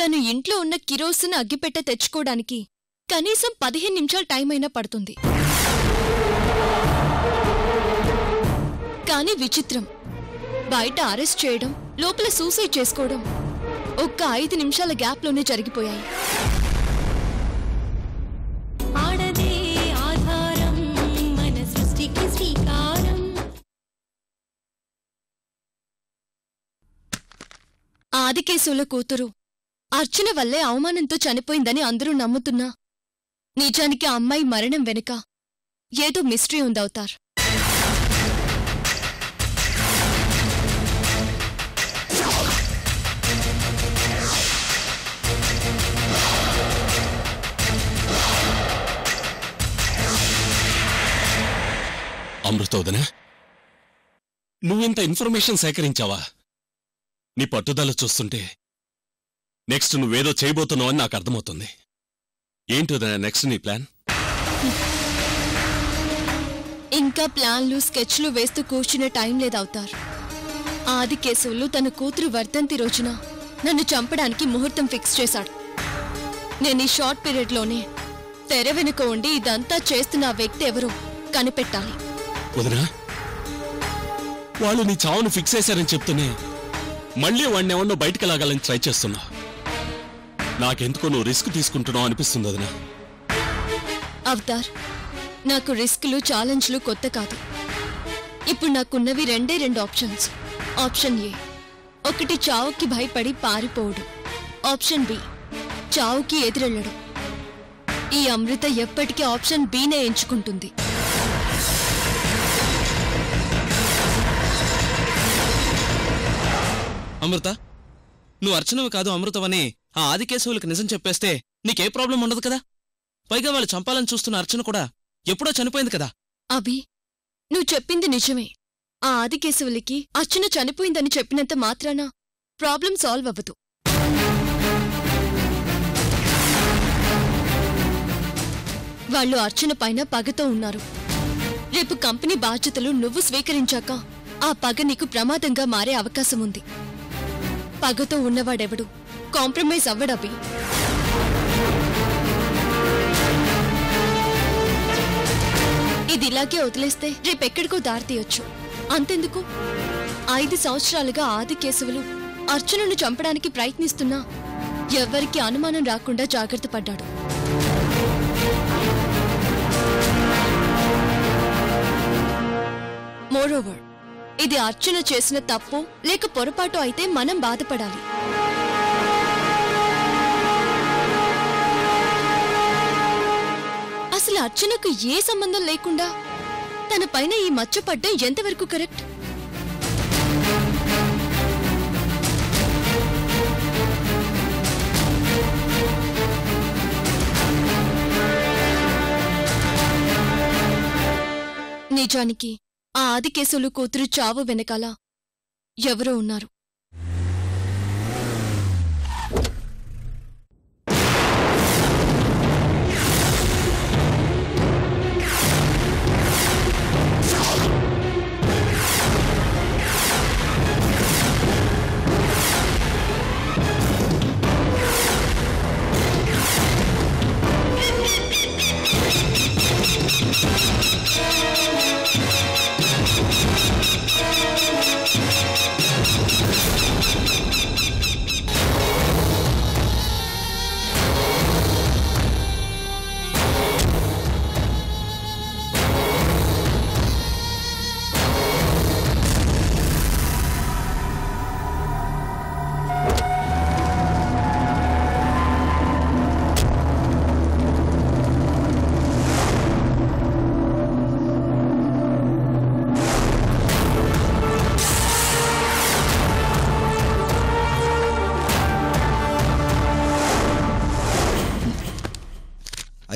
తను ఇంట్లో ఉన్న కిరోసిన్ అగ్గిపెట్టె తెచ్చుకోవడానికి కనీసం 15 నిమిషాలు టైం అయినా పడుతుంది. కానీ విచిత్రం, బయట అరెస్ట్ చేయడం, లోపల సూసైడ్ చేసుకోవడం ఒక్క 5 నిమిషాల గ్యాప్లోనే జరిగిపోయాయి. ఆదికేశవుల కూతురు అర్చన వల్లే అవమానంతో చనిపోయిందని అందరూ నమ్ముతున్నా నిజానికి ఆ అమ్మాయి మరణం వెనుక ఏదో మిస్టరీ ఉందవుతార్. అమృతోదన, నువ్వింత ఇన్ఫర్మేషన్ సేకరించావా? నీ పట్టుదల చూస్తుంటే నెక్స్ట్ నువ్వేదో చేయబోతున్నావని నాకు అర్థమవుతుంది. ఏంటోదన నెక్స్ట్ నీ ప్లాన్? ఇంకా ప్లాన్లు స్కెచ్లు వేస్తూ కూర్చునే టైం లేదవుతార్. ఆదికేశవులు తన కూతురు వర్ధంతి రోజున నన్ను చంపడానికి ముహూర్తం ఫిక్స్ చేశాడు. నేను ఈ షార్ట్ పీరియడ్లోనే తెర వెనుక ఉండి ఇదంతా చేస్తున్న వ్యక్తి ఎవరో కనిపెట్టాలి. వదినా, వాళ్ళు నీ చావును ఫిక్స్ చేశారని చెప్తూనే మళ్ళీ వాడిని ఎవరినో బయటికి లాగాలని ట్రై చేస్తున్నా. నాకెందుకో నువ్వు రిస్క్ తీసుకుంటున్నావు అనిపిస్తుంది వదినా. అవతార్, నాకు రిస్క్లు ఛాలెంజ్లు కొత్త కాదు. ఇప్పుడు నాకున్నవి రెండే 2 ఆప్షన్స్. ఆప్షన్ ఏ, ఒకటి చావుకి భయపడి పారిపోవడం. ఆప్షన్ బి, చావుకి ఎదురెళ్లడం. ఈ అమృత ఎప్పటికీ ఆప్షన్ బినే ఎంచుకుంటుంది. అమృత, నువ్వు అర్చనవి కాదు అమృతవని ఆ ఆదికేశవులకు నిజం చెప్పేస్తే నీకే ప్రాబ్లం ఉండదు కదా. పైగా వాళ్ళు చంపాలని చూస్తున్న అర్చన కూడా ఎప్పుడో చనిపోయింది కదా. అభి, నువ్వు చెప్పింది నిజమే. ఆ ఆదికేశవులకి అర్చన చనిపోయిందని చెప్పినంత మాత్రాన ప్రాబ్లం సాల్వ్ అవ్వదు. వాళ్ళు అర్చన పైన పగతో ఉన్నారు. రేపు కంపెనీ బాధ్యతలు నువ్వు స్వీకరించాక ఆ పగ నీకు ప్రమాదంగా మారే అవకాశం ఉంది. పగతో ఉన్నవాడెవడు కాంప్రమైజ్ అవ్వడబి. ఇది ఇలాగే వదిలేస్తే రేపెక్కడికో దారితీయొచ్చు. అంతెందుకు, 5 సంవత్సరాలుగా ఆదికేశవులు అర్చనను చంపడానికి ప్రయత్నిస్తున్నా ఎవ్వరికీ అనుమానం రాకుండా జాగ్రత్త పడ్డాడు. మోరోవర్, ఇది అర్చన చేసిన తప్పు లేక పొరపాటు అయితే మనం బాధపడాలి. అసలు అర్చనకు ఏ సంబంధం లేకుండా తన పైన ఈ మచ్చ పడ్డం ఎంతవరకు కరెక్ట్? నిజానికి ఆ ఆదికేశవులు కూతురు చావు వెనకాల ఎవరో ఉన్నారు.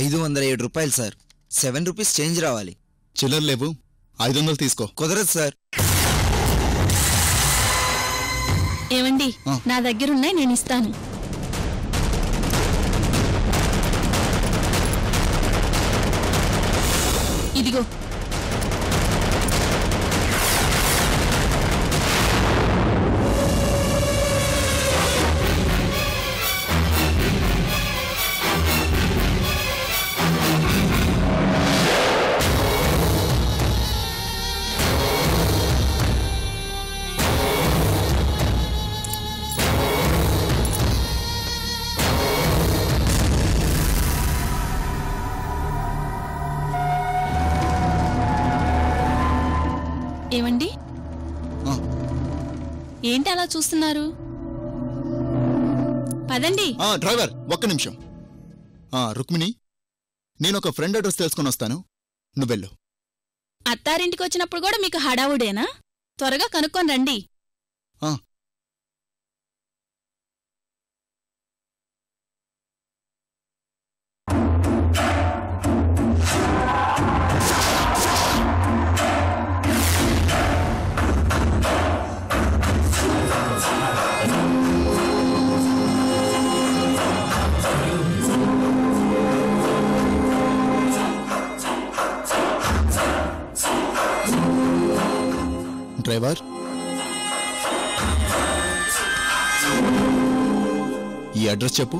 ₹507 సార్. 7 రూపీస్ చేంజ్ రావాలి. చిల్లర లేవు, 500 తీసుకో. కుదరదు సార్. ఏమండి, నా దగ్గరున్నాయి, నేను ఇస్తాను. ఇదిగో. ఏమండి ఆ, ఏంటి అలా చూస్తున్నారు? పదండి. డ్రైవర్ ఒక్క నిమిషం. రుక్మిణి, నేను ఒక ఫ్రెండ్ అడ్రస్ తెలుసుకొని వస్తాను, నువ్వెళ్ళు. అత్తారింటికి వచ్చినప్పుడు కూడా మీకు హడావుడేనా? త్వరగా కనుక్కొని రండి. ఆ, డ్రైవర్, ఈ అడ్రస్ చెప్పు.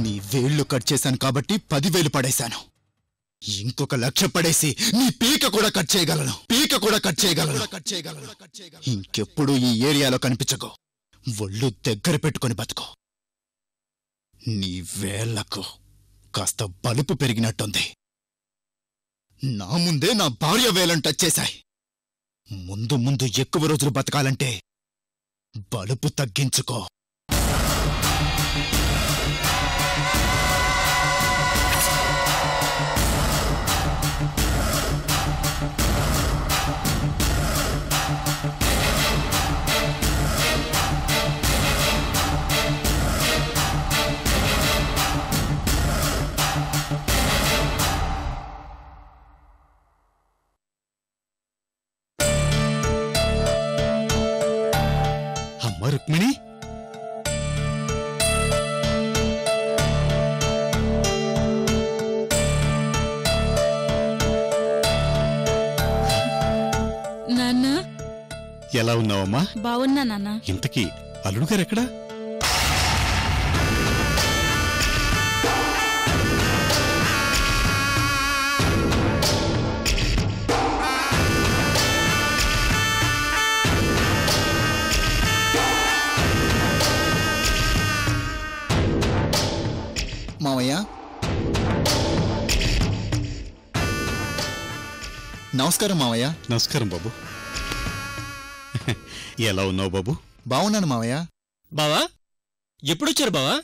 నీ వేళ్లు కట్ చేశాను కాబట్టి 10,000 పడేశాను. ఇంకొక 1,00,000 పడేసి నీ పీక కూడా కట్ చేయగలను. ఇంకెప్పుడు ఈ ఏరియాలో కనిపించకు. ఒళ్ళు దగ్గర పెట్టుకొని బతుకో. నీ వేళ్లకు కాస్త బలుపు పెరిగినట్టుంది. నా ముందే నా భార్య వేలను టచ్ చేశాయి. ముందు ముందు ఎక్కువ రోజులు బతకాలంటే బలుపు తగ్గించుకో. అమ్మ రుక్మిణి, నాన్న ఎలా ఉన్నావమ్మా? బావున్నా నాన్న. ఇంతకీ అల్లుడు గారు ఎక్కడా? మావయ్య, నమస్కారం మావయ్య. నమస్కారం బాబు. ఎలా ఉన్నావు బాబు? బావున్నాను మావయ్య. బావా ఎప్పుడొచ్చారు బావా?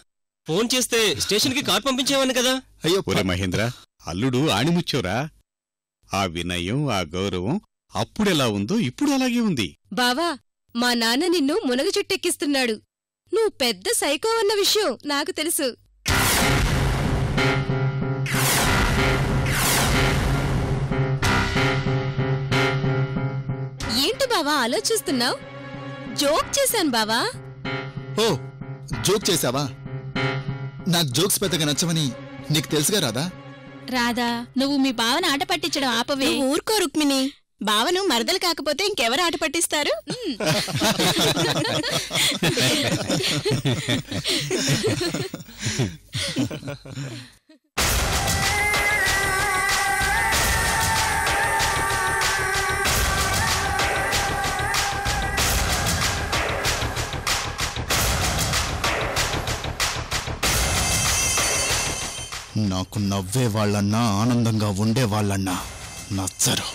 ఫోన్ చేస్తే స్టేషన్కి కార్ పంపించేవాన్ని కదా. అయ్యో ఒరే మహేంద్ర, అల్లుడు ఆణిముచ్చోరా. ఆ వినయం, ఆ గౌరవం అప్పుడెలా ఉందో ఇప్పుడు అలాగే ఉంది. బావా, మా నాన్న నిన్ను మునగ చెట్టెక్కిస్తున్నాడు. నువ్వు పెద్ద సైకో అన్న విషయం నాకు తెలుసు. ఏంటి బావా ఆలోచిస్తున్నావు? జోక్ చేశాను బావా. ఓ, జోక్ చేశావా? నాకు జోక్స్ పెద్దగా నచ్చవని నీకు తెలుసుగా రాదా? రాధా, నువ్వు మీ బావను ఆట పట్టించడం ఆపవే. ఊరుకో రుక్మిణి, బావను మరదలు కాకపోతే ఇంకెవరు ఆట పట్టిస్తారు? నాకు నవ్వే వాళ్ళన్నా ఆనందంగా ఉండే వాళ్ళన్నా నచ్చరు.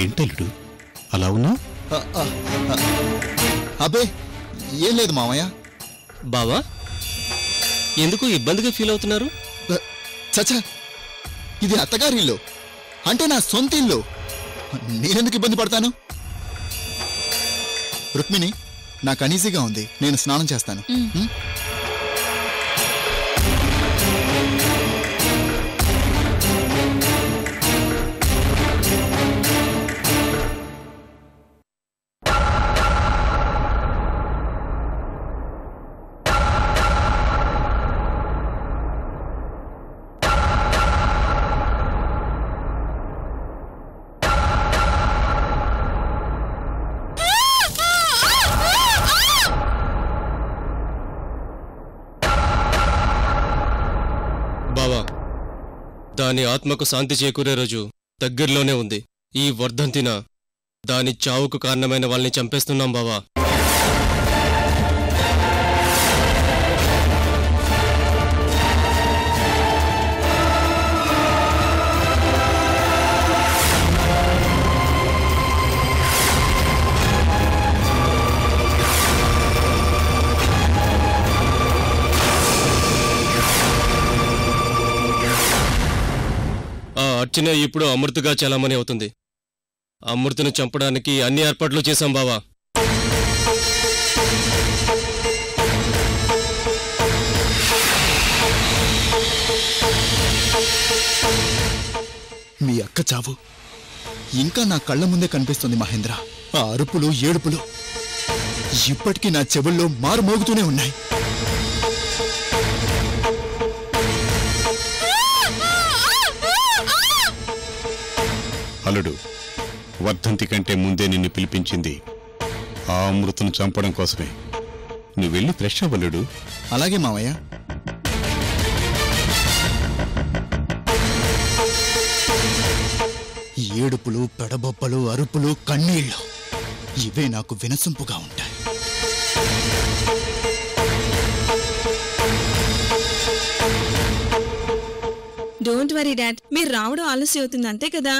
ఏంటల్లుడు అలా ఉన్నావు? అబే ఏం లేదు మామయ్య. బావా, ఎందుకు ఇబ్బందిగా ఫీల్ అవుతున్నారు? చచ్చా, ఇది అత్తగారిల్లు, అంటే నా సొంత ఇల్లు. నేనెందుకు ఇబ్బంది పడతాను? రుక్మిణి, నాకు అనీజీగా ఉంది, నేను స్నానం చేస్తాను. దాని ఆత్మకు శాంతి చేకూరే రోజు దగ్గరలోనే ఉంది. ఈ వర్ధంతిన దాని చావుకు కారణమైన వాళ్ళని చంపేస్తున్నాం బావా. అర్చన ఇప్పుడు అమృతగా చలామణి అవుతుంది. అమృతను చంపడానికి అన్ని ఏర్పాట్లు చేశాం బావా. మీ అక్క చావు ఇంకా నా కళ్ళ ముందే కనిపిస్తుంది మహేంద్ర. ఆ అరుపులు, ఏడుపులు ఇప్పటికీ నా చెవుల్లో మారుమోగుతూనే ఉన్నాయి. అల్లుడు, వర్ధంతి కంటే ముందే నిన్ను పిలిపించింది ఆ అమృతను చంపడం కోసమే. నువ్వు వెళ్ళి ఫ్రెష్ అవ్వలుడు. అలాగే మావయ్య. ఏడుపులు, పెడబొప్పలు, అరుపులు, కన్నీళ్లు ఇవే నాకు వినసొంపుగా ఉంటాయి. డోంట్ వరీ డాడ్, మీరు రావడం ఆలస్యం అవుతుంది అంతే కదా.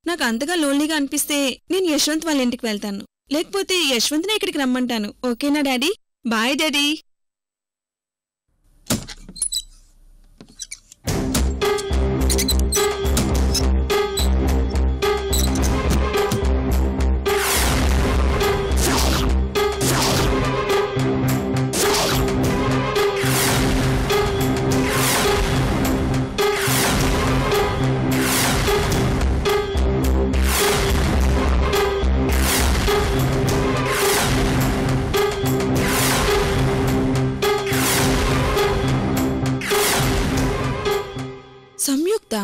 నాకు అంతగా లోన్లీగా అనిపిస్తే నేను యశ్వంత్ వాళ్ళ ఇంటికి వెళ్తాను, లేకపోతే యశ్వంత్నే ఇక్కడికి రమ్మంటాను. ఓకేనా డాడీ? Bye daddy. సంయుక్త,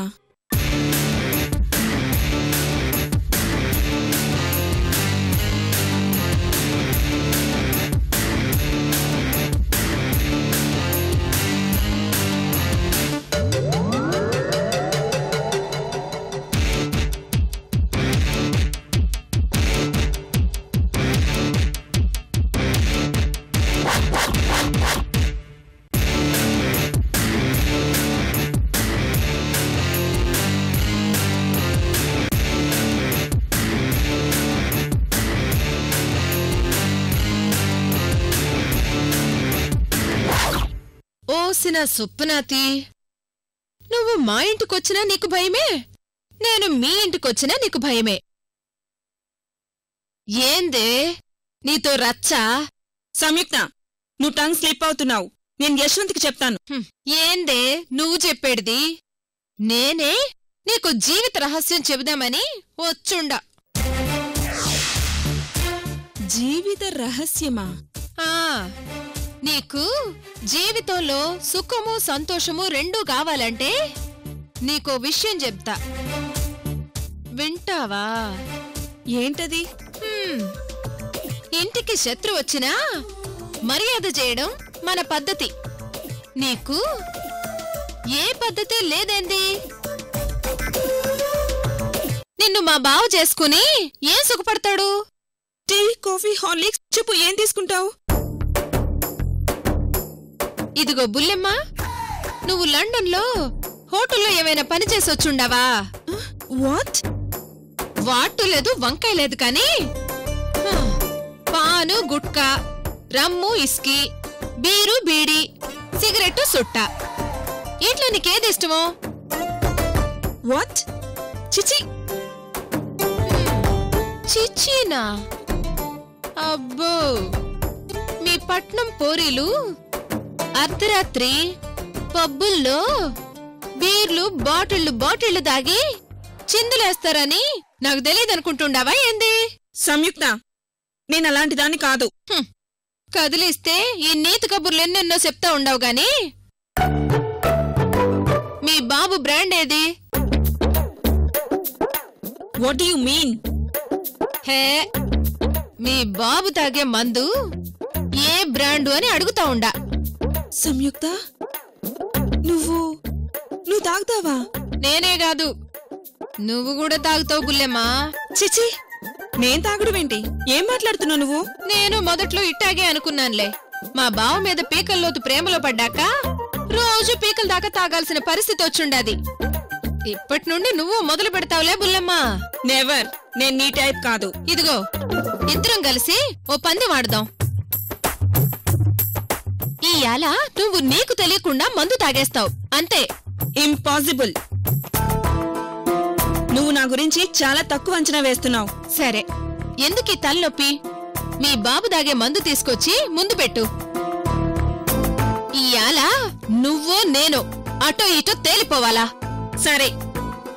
ఓసిన సుప్పనాతి, నువ్వు మా ఇంటికొచ్చినా నీకు భయమే, నేను మీ ఇంటికొచ్చినా నీకు భయమే. ఏందే నీతో రచ్చా? సంయుక్త, నువ్వు టంగ్ స్లిప్ అవుతున్నావు. నేను యశ్వంత్కి చెప్తాను. ఏందే నువ్వు చెప్పేడిది? నేనే నీకు జీవిత రహస్యం చెబుదామని వచ్చుండా. జీవిత రహస్యమా? నీకు జీవితంలో సుఖము సంతోషము రెండూ కావాలంటే నీకో విషయం చెప్తా, వింటావా? ఏంటది? ఇంటికి శత్రు వచ్చినా మర్యాద చేయడం మన పద్ధతి. నీకు ఏ పద్ధతి లేదేంది? నిన్ను మా బావ చేసుకుని ఏం సుఖపడతాడు? టీ, కాఫీ, హార్లిక్స్, చెప్పు ఏం తీసుకుంటావు? ఇదిగో బుల్లెమ్మ, నువ్వు లండన్లో హోటల్లో ఏమైనా పని చేసొచ్చుండావా? వాట్? వాటు లేదు, వంకాయ లేదు, కానీ పాను, గుట్కా, రమ్ము, ఇస్కీ, బీరు, బీడి, సిగరెట్టు, సుట్ట, ఇట్లా నీకేది ఇష్టమో? వాట్? చిచి. చిచీనా? అబ్బో, మీ పట్నం పోరీలు అర్ధరాత్రి పబ్బుల్లో బీర్లు బాటిళ్లు దాగి చిందులేస్తారని నాకు తెలియదనుకుంటుండావా ఏంది? సంయుక్త, నేనలాంటి దాన్ని కాదు. కదిలిస్తే ఈ నీతి కబుర్లు ఎన్నెన్నో చెప్తా ఉండవు గాని మీ బాబు బ్రాండ్ ఏది? What do you mean? Hey, మీ బాబు తాగే మందు ఏ బ్రాండు అని అడుగుతా ఉండా. సంయుక్త, నువ్వు తాగుతావా? నేనే కాదు, నువ్వు కూడా తాగుతావు బుల్లెమ్మా. చిచి, నేను తాగడమేంటి? ఏం మాట్లాడుతున్నావు నువ్వు? నేను మొదట్లో ఇట్టాగే అనుకున్నానులే. మా బావ మీద పీకల్లోతు ప్రేమలో పడ్డాక రోజు పీకల దాకా తాగాల్సిన పరిస్థితి వచ్చుండాది. ఇప్పటి నుండి నువ్వు మొదలు పెడతావులే బుల్లెమ్మా. నెవర్, నేను నీ టైప్ కాదు. ఇదిగో, ఇద్దరం కలిసి ఓ పందెం ఆడదాం. ఇయాల నువ్వు నీకు తెలియకుండా మందు తాగేస్తావు, అంతే. ఇంపాసిబుల్. నువ్వు నా గురించి చాలా తక్కువ అంచనా వేస్తున్నావు. సరే, ఎందుకీ తలనొప్పి? మీ బాబు దాగే మందు తీసుకొచ్చి ముందు పెట్టు. ఇయాల నువ్వో నేను అటో ఇటో తేలిపోవాలా? సరే,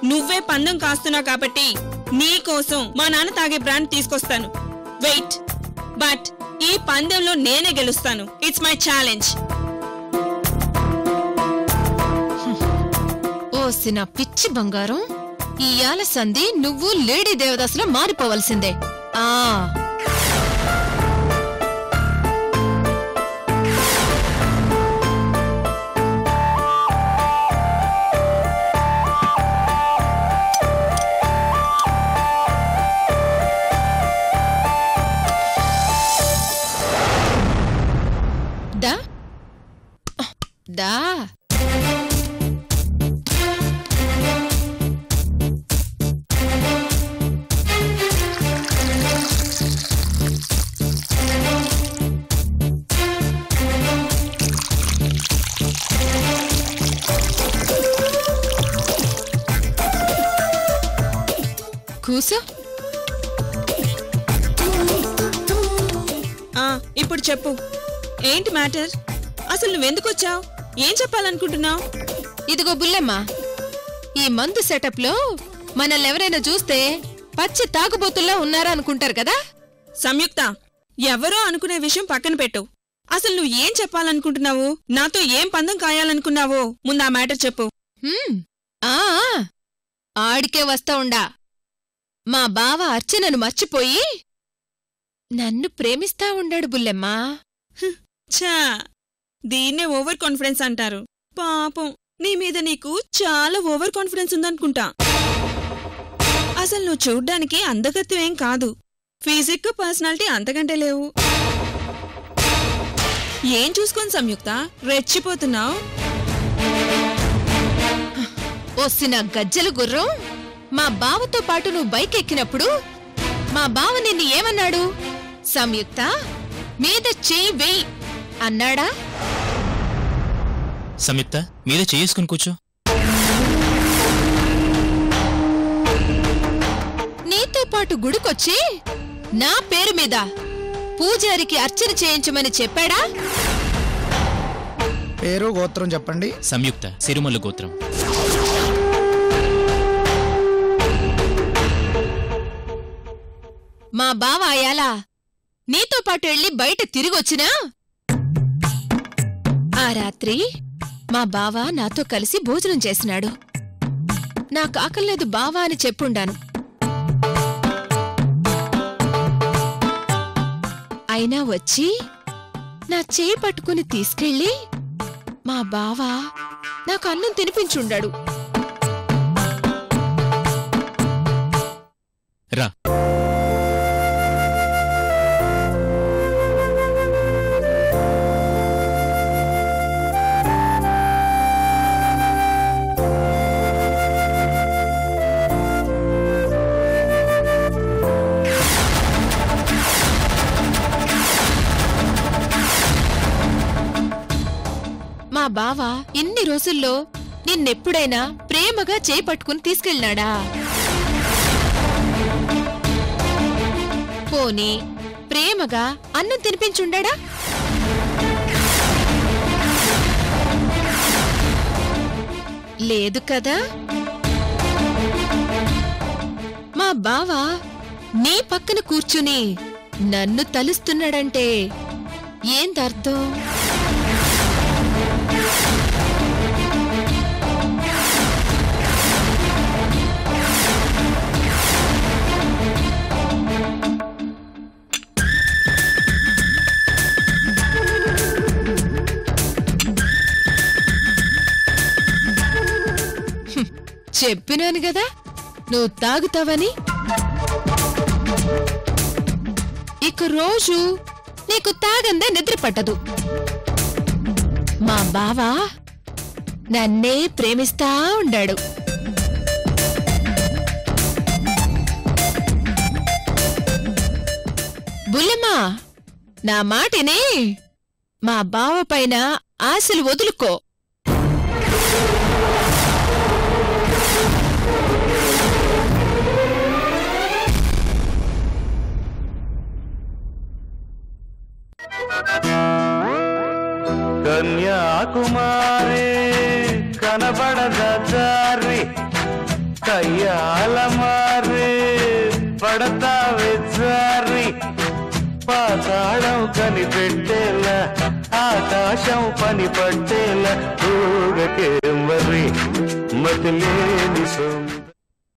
నువ్వే పందెం కాస్తున్నావు కాబట్టి నీకోసం మా నాన్న తాగే బ్రాండ్ తీసుకొస్తాను. వెయిట్, బట్ ఈ పందెంలో నేనే గెలుస్తాను. It's my challenge. ఓసిన పిచ్చి బంగారం, ఇయాల సంధి నువ్వు లేడీ దేవదాసులో మారిపోవలసిందే. దా దా కూసో. ఇప్పుడు చెప్పు, ఏంటి మ్యాటర్? అసలు నువ్వెందుకొచ్చావు? ఏం చెప్పాలనుకుంటున్నావు? ఇదిగో బుల్లెమ్మ, ఈ మందు సెటప్ లో మనల్నెవరైనా చూస్తే పచ్చి తాగుబోతుల్లా ఉన్నారా అనుకుంటారు కదా. సంయుక్త, ఎవరో అనుకునే విషయం పక్కన పెట్టు. అసలు నువ్వు ఏం చెప్పాలనుకుంటున్నావు? నాతో ఏం పందెం కాయాలనుకున్నావో ముందు ఆ మ్యాటర్ చెప్పు. ఆడికే వస్తా ఉండా. మా బావ అర్చనను మర్చిపోయి నన్ను ప్రేమిస్తా ఉండాడు బుల్లెమ్మా. ఛా, దీన్నే ఓవర్ కాన్ఫిడెన్స్ అంటారు. పాపం, నీ మీద నీకు చాలా ఓవర్ కాన్ఫిడెన్స్ ఉందనుకుంటా. అసలు నువ్వు చూడ్డానికి అందగత్యమేం కాదు. ఫిజిక్, పర్సనాలిటీ అంతకంటే లేవు. ఏం చూసుకొని సంయుక్త రెచ్చిపోతున్నావు? ఓసిన గజ్జల గుర్రం, మా బావతో పాటు నువ్వు బైక్ ఎక్కినప్పుడు మా బావ నిన్ను ఏమన్నాడు? సంయుక్త, మీద చేయి వెయ్యి అన్నాడా? సంయుక్త మీదే చేసుకుని కూర్చో. నీతో పాటు గుడికొచ్చి నా పేరు మీద పూజారికి అర్చన చేయించమని చెప్పాడా? పేరు గోత్రం చెప్పండి. సంయుక్త, సిరిమల్ల గోత్రం. మా బావ అయాలా నీతో పాటు వెళ్ళి బయట తిరిగొచ్చినా ఆ రాత్రి మా బావ నాతో కలిసి భోజనం చేసినాడు. నాకు ఆకలేదు బావా అని చెప్పుండాను. అయినా వచ్చి నా చేయి పట్టుకుని తీసుకెళ్ళి మా బావ నాకు అన్నం తినిపించుండాడు. రా. మా బావ ఇన్ని రోజుల్లో నిన్నెప్పుడైనా ప్రేమగా చేయి పట్టుకుని తీసుకెళ్ళినాడా? పోనీ ప్రేమగా అన్నం తినిపించుండా? లేదు కదా. మా బావ నీ పక్కన కూర్చుని నన్ను తలుస్తున్నాడంటే ఏందర్థం? చెప్పినాను గదా నువ్వు తాగుతావని. ఇక రోజు నీకు తాగందే నిద్ర పట్టదు. మా బావ నన్నే ప్రేమిస్తా ఉండాడు. బుల్లెమ్మా, నా మాటిని మా బావ పైన ఆశలు వదులుకో. కన్యాకుమారి కనబడద దారి కయ్యాల మారి పడతావే జారి పాతాళం కనిపెట్టేలా ఆకాశం పని పట్టేలా ఊగకే మరి మతిలేని సొంత